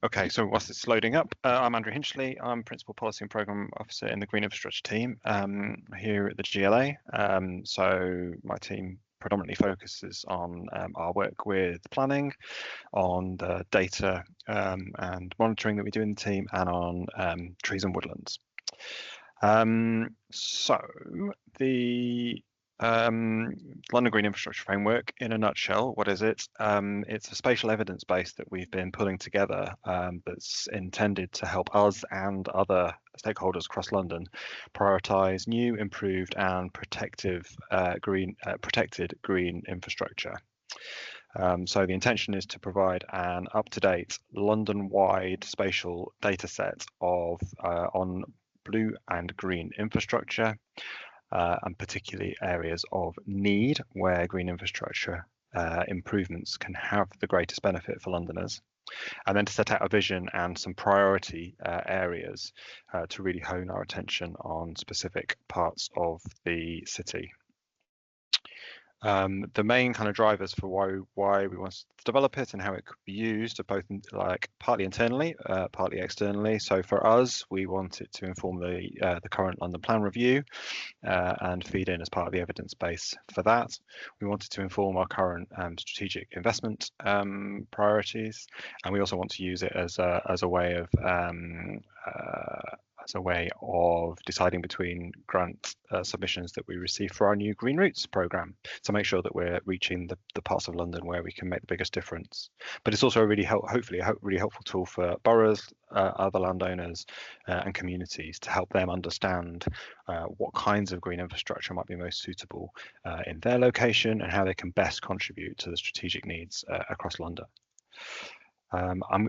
Okay, so whilst it's loading up, I'm Andrew Hinchley. I'm Principal Policy and Programme Officer in the Green Infrastructure team here at the GLA. So my team predominantly focuses on our work with planning, on the data and monitoring that we do in the team, and on trees and woodlands. So the London Green Infrastructure Framework, in a nutshell, what is it? It's a spatial evidence base that we've been pulling together that's intended to help us and other stakeholders across London prioritise new, improved and protected green infrastructure. So the intention is to provide an up-to-date London-wide spatial data set on blue and green infrastructure, and particularly areas of need where green infrastructure improvements can have the greatest benefit for Londoners, and then to set out a vision and some priority areas to really hone our attention on specific parts of the city. The main kind of drivers for why we want to develop it and how it could be used are both partly internally, partly externally. So for us, we want it to inform the current London Plan review and feed in as part of the evidence base for that. We wanted to inform our current strategic investment priorities, and we also want to use it as a way of deciding between grant submissions that we receive for our new Green Routes programme, to make sure that we're reaching the parts of London where we can make the biggest difference. But it's also a hopefully a really helpful tool for boroughs, other landowners and communities to help them understand what kinds of green infrastructure might be most suitable in their location and how they can best contribute to the strategic needs across London.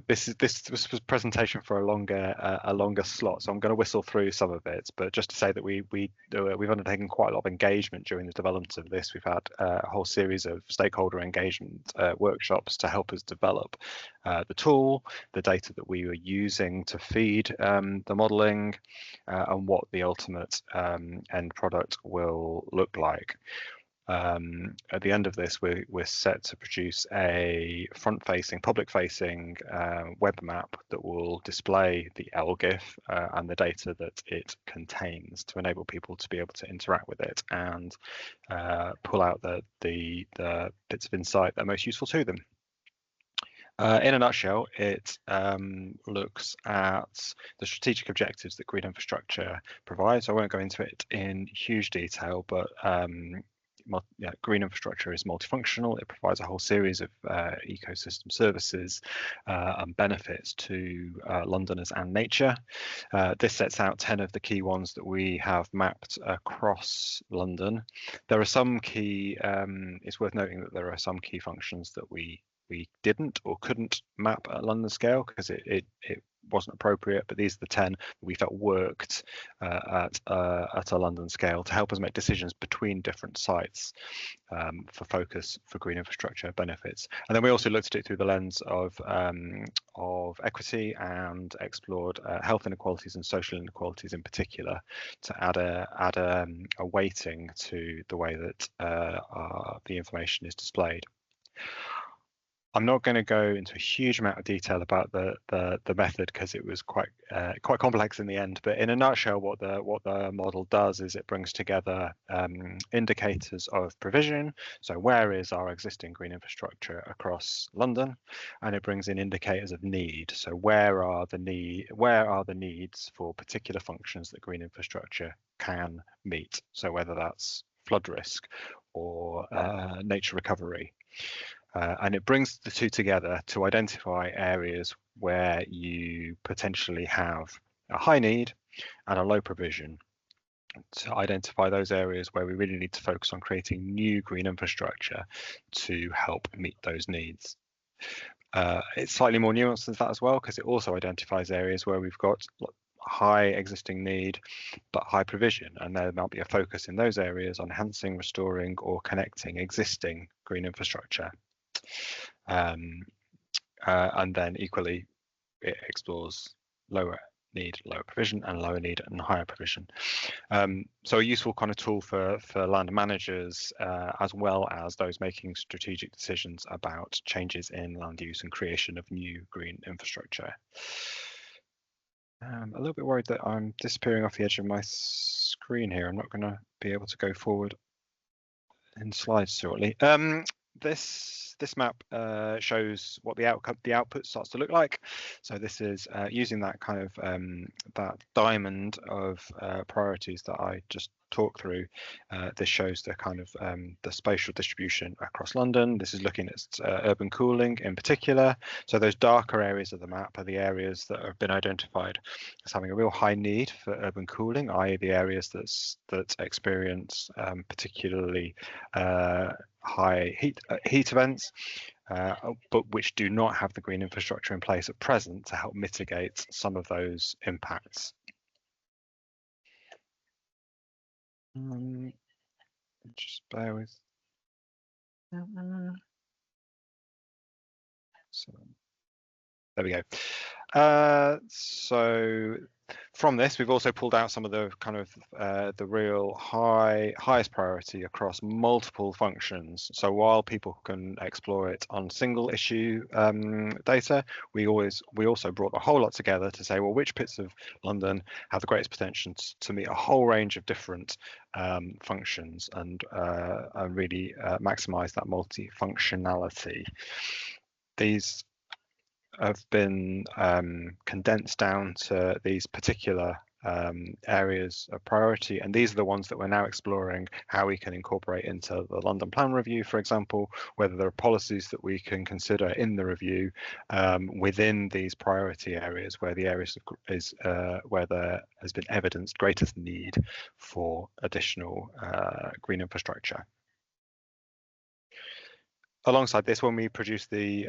This was a presentation for a longer slot, so I'm going to whistle through some of it. But just to say that we've undertaken quite a lot of engagement during the development of this. We've had a whole series of stakeholder engagement workshops to help us develop the tool, the data that we were using to feed the modelling, and what the ultimate end product will look like. At the end of this, we're set to produce a front-facing, public-facing web map that will display the LGIF and the data that it contains to enable people to be able to interact with it and pull out the bits of insight that are most useful to them. In a nutshell, it looks at the strategic objectives that green infrastructure provides. I won't go into it in huge detail, but green infrastructure is multifunctional. It provides a whole series of ecosystem services and benefits to Londoners and nature. This sets out 10 of the key ones that we have mapped across London. There are some key, it's worth noting that there are some key functions that we didn't or couldn't map at London scale because it wasn't appropriate, but these are the 10 that we felt worked at a London scale to help us make decisions between different sites for focus for green infrastructure benefits. And then we also looked at it through the lens of equity and explored health inequalities and social inequalities in particular to add a weighting to the way that the information is displayed. I'm not going to go into a huge amount of detail about the method because it was quite complex in the end. But in a nutshell, what the model does is it brings together indicators of provision. So where is our existing green infrastructure across London, and it brings in indicators of need. So where are the needs for particular functions that green infrastructure can meet? So whether that's flood risk or nature recovery. And it brings the two together to identify areas where you potentially have a high need and a low provision, to identify those areas where we really need to focus on creating new green infrastructure to help meet those needs. It's slightly more nuanced than that as well, because it also identifies areas where we've got high existing need but high provision, and there might be a focus in those areas on enhancing, restoring or connecting existing green infrastructure. And then equally it explores lower need lower provision, and lower need and higher provision. So a useful kind of tool for land managers, as well as those making strategic decisions about changes in land use and creation of new green infrastructure. I'm a little bit worried that I'm disappearing off the edge of my screen here. I'm not going to be able to go forward in slides shortly. This map shows what the output starts to look like. So this is using that kind of that diamond of priorities that I just talked through. This shows the kind of the spatial distribution across London. This is looking at urban cooling in particular. So those darker areas of the map are the areas that have been identified as having a real high need for urban cooling, i.e. the areas that experience particularly high heat events, but which do not have the green infrastructure in place at present to help mitigate some of those impacts. Just bear with. So there we go. So from this, we've also pulled out some of the kind of the real highest priority across multiple functions. So while people can explore it on single issue data, we also brought a whole lot together to say, well, which bits of London have the greatest potential to meet a whole range of different functions and really maximize that multifunctionality. These have been condensed down to these particular areas of priority, and these are the ones that we're now exploring how we can incorporate into the London Plan Review, for example, whether there are policies that we can consider in the review within these priority areas where the areas where there has been evidenced greatest need for additional green infrastructure. Alongside this, when we produce the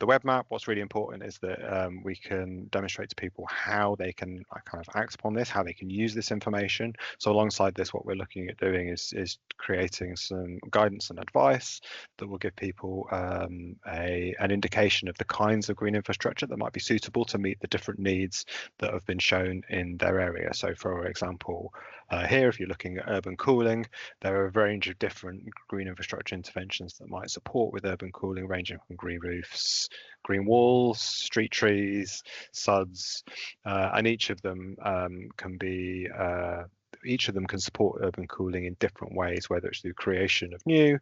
web map, what's really important is that we can demonstrate to people how they can kind of act upon this, how they can use this information. So alongside this, what we're looking at doing is creating some guidance and advice that will give people an indication of the kinds of green infrastructure that might be suitable to meet the different needs that have been shown in their area. So for example, here, if you're looking at urban cooling, there are a range of different green infrastructure interventions that might support with urban cooling, ranging from green roofs, green walls, street trees, suds, and each of them can support urban cooling in different ways, whether it's through creation of new,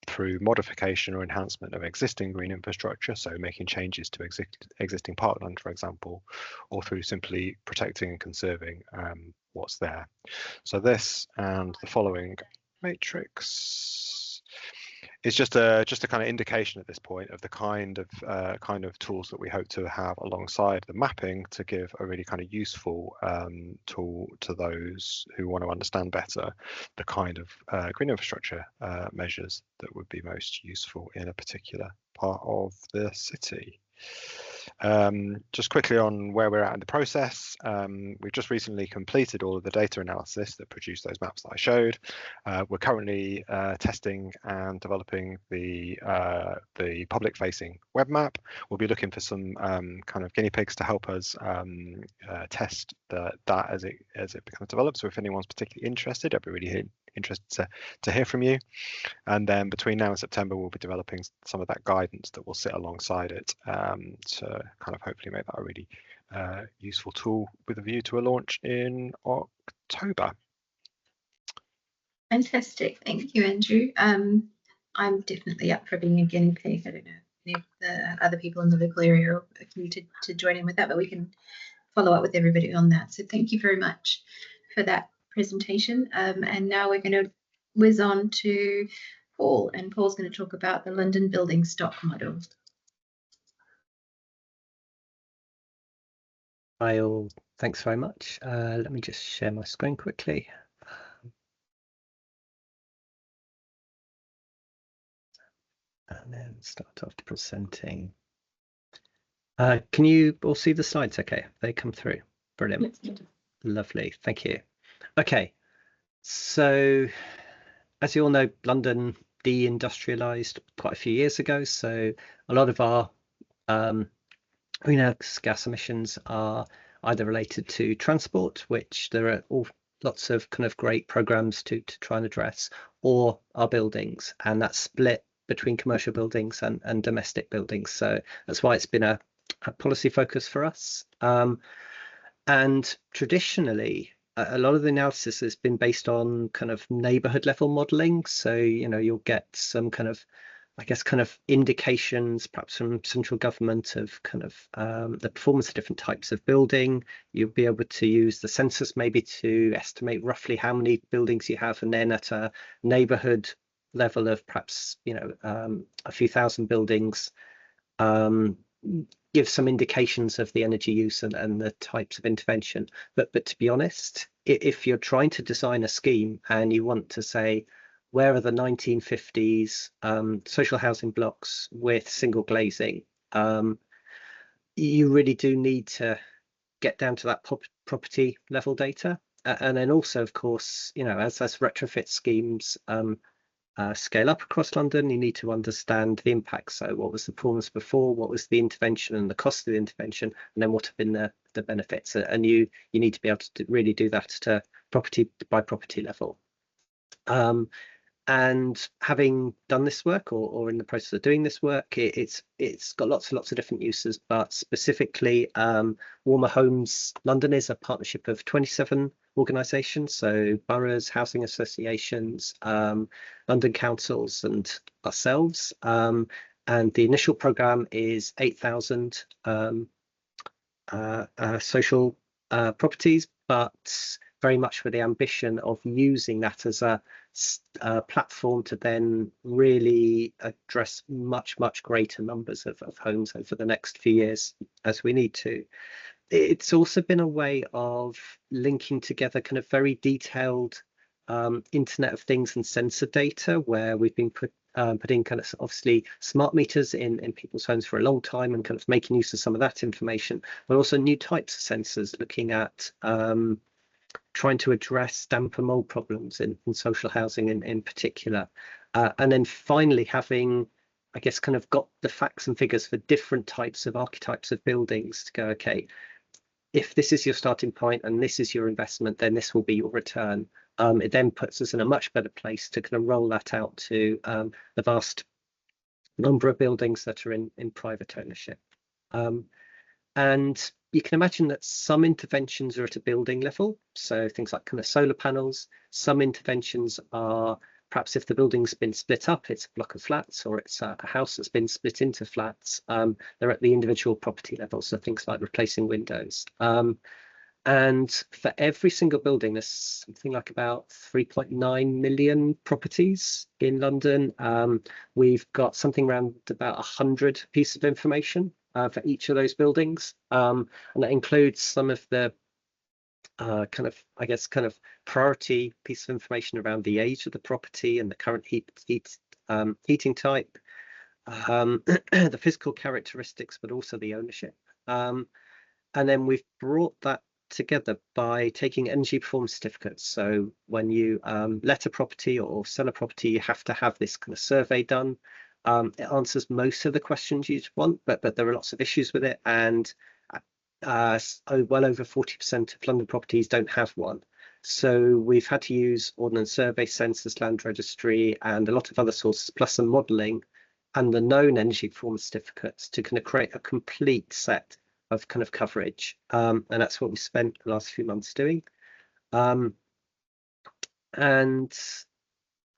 through modification or enhancement of existing green infrastructure, so making changes to existing parkland, for example, or through simply protecting and conserving what's there. So this and the following matrix is just a kind of indication at this point of the kind of tools that we hope to have alongside the mapping to give a really kind of useful tool to those who want to understand better the kind of green infrastructure measures that would be most useful in a particular part of the city. Just quickly on where we're at in the process, we've just recently completed all of the data analysis that produced those maps that I showed. We're currently testing and developing the public-facing web map. We'll be looking for some kind of guinea pigs to help us test that as it becomes developed. So if anyone's particularly interested, I'd be really interested to hear from you. And then between now and September, we'll be developing some of that guidance that will sit alongside it to kind of hopefully make that a really useful tool with a view to a launch in October. Fantastic, thank you, Andrew. I'm definitely up for being a guinea pig. I don't know if the other people in the local area are committed to join in with that, but we can follow up with everybody on that. So thank you very much for that presentation. And now we're going to whiz on to Paul, and Paul's going to talk about the London building stock model. Hi all, thanks very much. Let me just share my screen quickly. And then start off presenting. Can you all see the slides okay? They come through. Brilliant. Yes. Lovely, thank you. Okay, so as you all know, London deindustrialized quite a few years ago, so a lot of our greenhouse gas emissions are either related to transport, which there are lots of kind of great programs to try and address, or our buildings, and that's split between commercial buildings and domestic buildings. So that's why it's been a policy focus for us. And traditionally, a lot of the analysis has been based on kind of neighborhood level modeling. So, you'll get some kind of, I guess, kind of indications, perhaps from central government, of kind of the performance of different types of building. You'll be able to use the census maybe to estimate roughly how many buildings you have, and then at a neighborhood level of perhaps, a few thousand buildings, give some indications of the energy use and the types of intervention. But to be honest, if you're trying to design a scheme and you want to say, where are the 1950s social housing blocks with single glazing, you really do need to get down to that property level data. And then also, of course, as retrofit schemes scale up across London, you need to understand the impact. So what was the performance before, what was the intervention and the cost of the intervention, and then what have been the benefits. And you need to be able to really do that to property by property level. And having done this work, or in the process of doing this work, it's got lots and lots of different uses, but specifically Warmer Homes London is a partnership of 27 organisations, so boroughs, housing associations, London councils and ourselves, and the initial programme is 8,000 social properties, but very much with the ambition of using that as a platform to then really address much greater numbers of homes over the next few years as we need to. It's also been a way of linking together kind of very detailed Internet of Things and sensor data, where we've been putting kind of obviously smart meters in people's homes for a long time, and kind of making use of some of that information, but also new types of sensors, looking at trying to address damp and mold problems in social housing in particular. And then finally having, I guess, kind of got the facts and figures for different types of archetypes of buildings to go, okay, if this is your starting point and this is your investment, then this will be your return. It then puts us in a much better place to kind of roll that out to the vast number of buildings that are in private ownership. And you can imagine that some interventions are at a building level, so things like kind of solar panels. Some interventions are perhaps if the building's been split up, it's a block of flats, or it's a house that's been split into flats. They're at the individual property level, so things like replacing windows. And for every single building, there's something like about 3.9 million properties in London. We've got something around about 100 pieces of information for each of those buildings, and that includes some of the kind of priority piece of information around the age of the property and the current heating type, the physical characteristics, but also the ownership. And then we've brought that together by taking energy performance certificates. So when you let a property or sell a property, you have to have this kind of survey done. It answers most of the questions you'd want, but there are lots of issues with it, and well over 40% of London properties don't have one. So we've had to use Ordnance Survey, Census, Land Registry, and a lot of other sources, plus some modelling and the known energy performance certificates, to kind of create a complete set of kind of coverage. And that's what we spent the last few months doing. And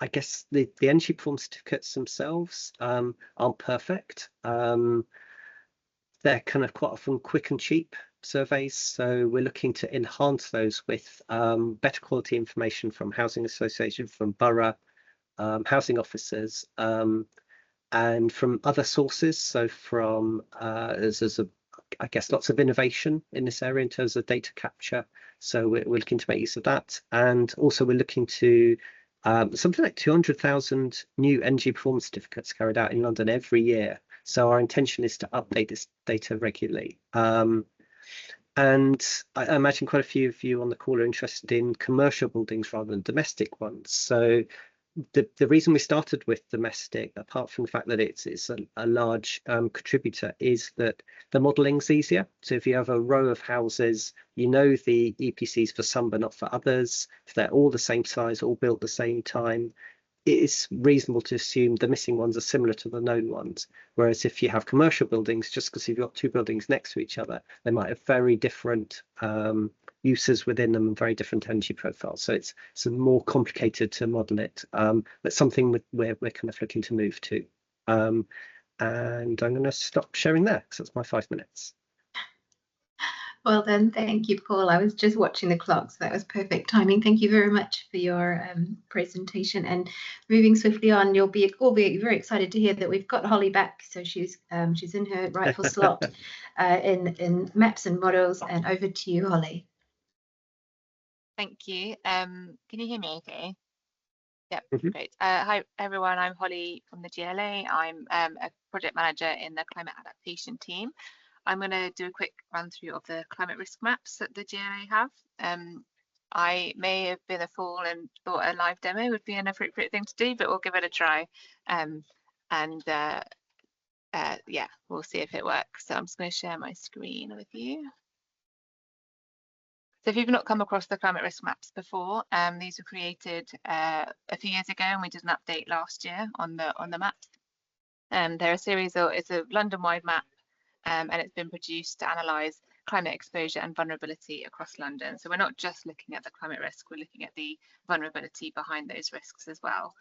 I guess the energy performance certificates themselves aren't perfect. They're kind of quite often quick and cheap surveys, so we're looking to enhance those with better quality information from housing association, from borough housing officers, and from other sources. So from there's I guess lots of innovation in this area in terms of data capture, so we're looking to make use of that. And also we're looking to something like 200,000 new energy performance certificates carried out in London every year. So our intention is to update this data regularly. And I imagine quite a few of you on the call are interested in commercial buildings rather than domestic ones. So the reason we started with domestic, apart from the fact that it's a large contributor, is that the modeling's easier. So if you have a row of houses, you know the EPCs for some but not for others. If they're all the same size, all built at the same time, it's reasonable to assume the missing ones are similar to the known ones. Whereas if you have commercial buildings, just because you've got two buildings next to each other, they might have very different uses within them and very different energy profiles. So it's more complicated to model it, but something we're kind of looking to move to. And I'm going to stop sharing there because that's my 5 minutes. Well then, thank you, Paul. I was just watching the clock, so that was perfect timing. Thank you very much for your presentation. And moving swiftly on, you'll be all be very excited to hear that we've got Holly back. So she's in her rightful slot in maps and models. And over to you, Holly. Thank you. Can you hear me okay? Yep, great. Hi everyone, I'm Holly from the GLA. I'm a project manager in the climate adaptation team. I'm going to do a quick run through of the climate risk maps that the GLA have. I may have been a fool and thought a live demo would be an appropriate thing to do, but we'll give it a try. Yeah, we'll see if it works. So I'm just going to share my screen with you. So if you've not come across the climate risk maps before, these were created a few years ago, and we did an update last year on the maps. They're a series of, it's a London-wide map, and it's been produced to analyse climate exposure and vulnerability across London. So we're not just looking at the climate risk, we're looking at the vulnerability behind those risks as well,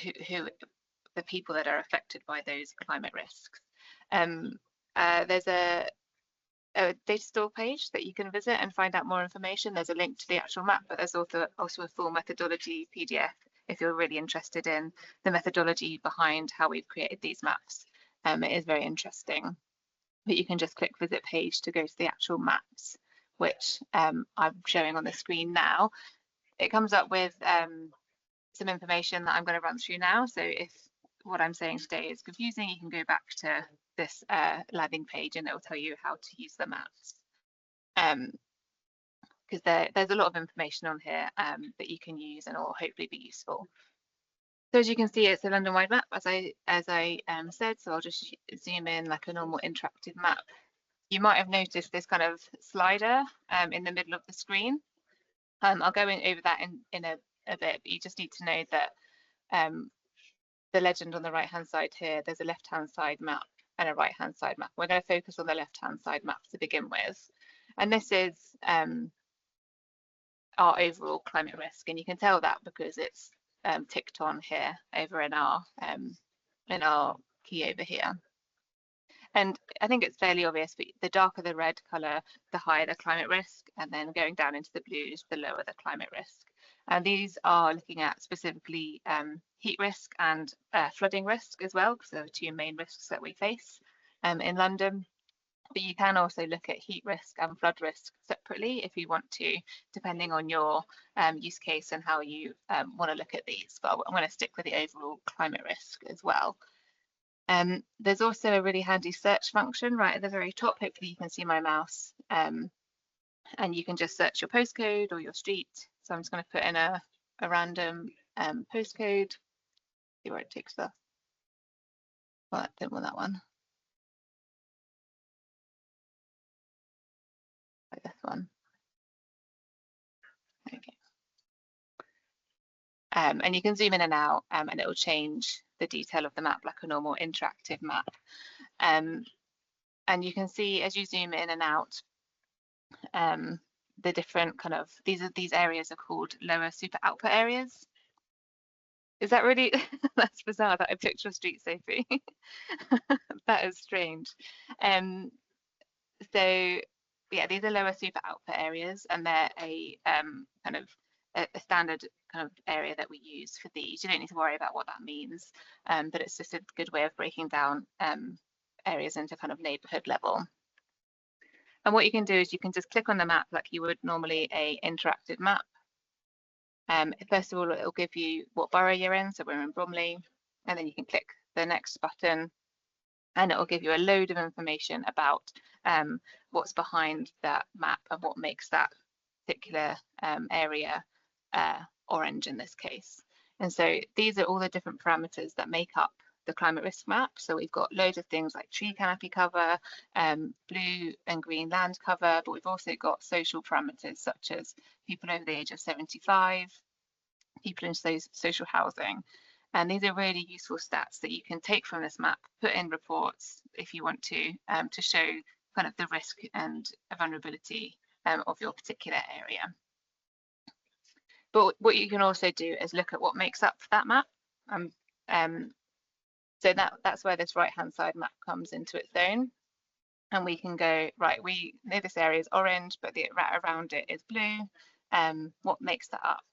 who the people that are affected by those climate risks. There's a data store page that you can visit and find out more information. There's a link to the actual map, but there's also a full methodology PDF if you're really interested in the methodology behind how we've created these maps. It is very interesting, but you can just click visit page to go to the actual maps, which I'm showing on the screen now. It comes up with some information that I'm going to run through now. So if what I'm saying today is confusing, you can go back to this landing page and it will tell you how to use the maps. Because there's a lot of information on here that you can use and will hopefully be useful. So as you can see, it's a London-wide map, as I said, so I'll just zoom in like a normal interactive map. You might have noticed this kind of slider in the middle of the screen. I'll go over that in a bit, but you just need to know that the legend on the right-hand side here, there's a left-hand side map and a right-hand side map. We're going to focus on the left-hand side map to begin with. And this is our overall climate risk, and you can tell that because it's ticked on here over in our key over here. And I think it's fairly obvious, but the darker the red colour, the higher the climate risk, and then going down into the blues, the lower the climate risk. And these are looking at specifically heat risk and flooding risk as well, because they're the two main risks that we face in London. But you can also look at heat risk and flood risk separately if you want to, depending on your use case and how you want to look at these. But I'm going to stick with the overall climate risk as well. There's also a really handy search function right at the very top. Hopefully you can see my mouse. And you can just search your postcode or your street. So I'm just going to put in a random postcode, see where it takes us. Well, I didn't want that one. Like this one. Okay. And you can zoom in and out, and it will change the detail of the map like a normal interactive map. And you can see as you zoom in and out, the different kind of these areas are called lower super output areas. Is that really that's bizarre that I picked your street, Sophie? That is strange. So yeah, these are lower super output areas, and they're a kind of a standard kind of area that we use for these. You don't need to worry about what that means, but it's just a good way of breaking down areas into kind of neighborhood level. And what you can do is you can just click on the map like you would normally a interactive map. First of all, it'll give you what borough you're in, so we're in Bromley, and then you can click the next button and it will give you a load of information about what's behind that map and what makes that particular area orange in this case. And so these are all the different parameters that make up the climate risk map. So we've got loads of things like tree canopy cover, blue and green land cover, but we've also got social parameters such as people over the age of 75, people in social housing. And these are really useful stats that you can take from this map, put in reports if you want to show kind of the risk and vulnerability of your particular area. But what you can also do is look at what makes up that map. So that's where this right-hand side map comes into its own. And we can go, right, we know this area is orange, but the around it is blue. What makes that up?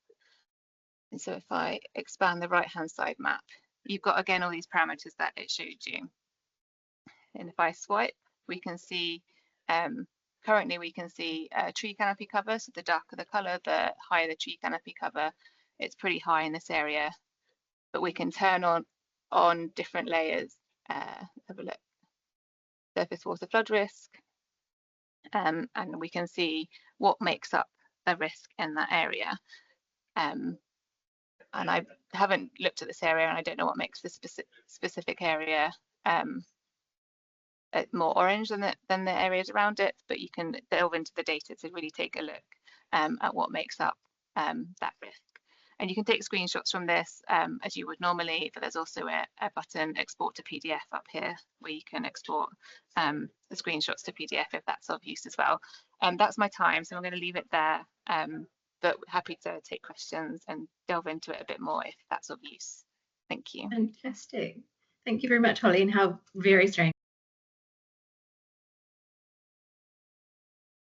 And so if I expand the right-hand side map, you've got, again, all these parameters that it showed you. And if I swipe, we can see, currently we can see tree canopy cover. So the darker the color, the higher the tree canopy cover. It's pretty high in this area, but we can turn on different layers. Have a look. Surface water flood risk, and we can see what makes up the risk in that area. And I haven't looked at this area, and I don't know what makes this specific area more orange than the areas around it, but you can delve into the data to really take a look at what makes up that risk. And you can take screenshots from this as you would normally, but there's also a button, export to PDF, up here, where you can export the screenshots to PDF if that's of use as well. That's my time, so I'm going to leave it there, but happy to take questions and delve into it a bit more if that's of use. Thank you. Fantastic. Thank you very much, Holly, and how very strange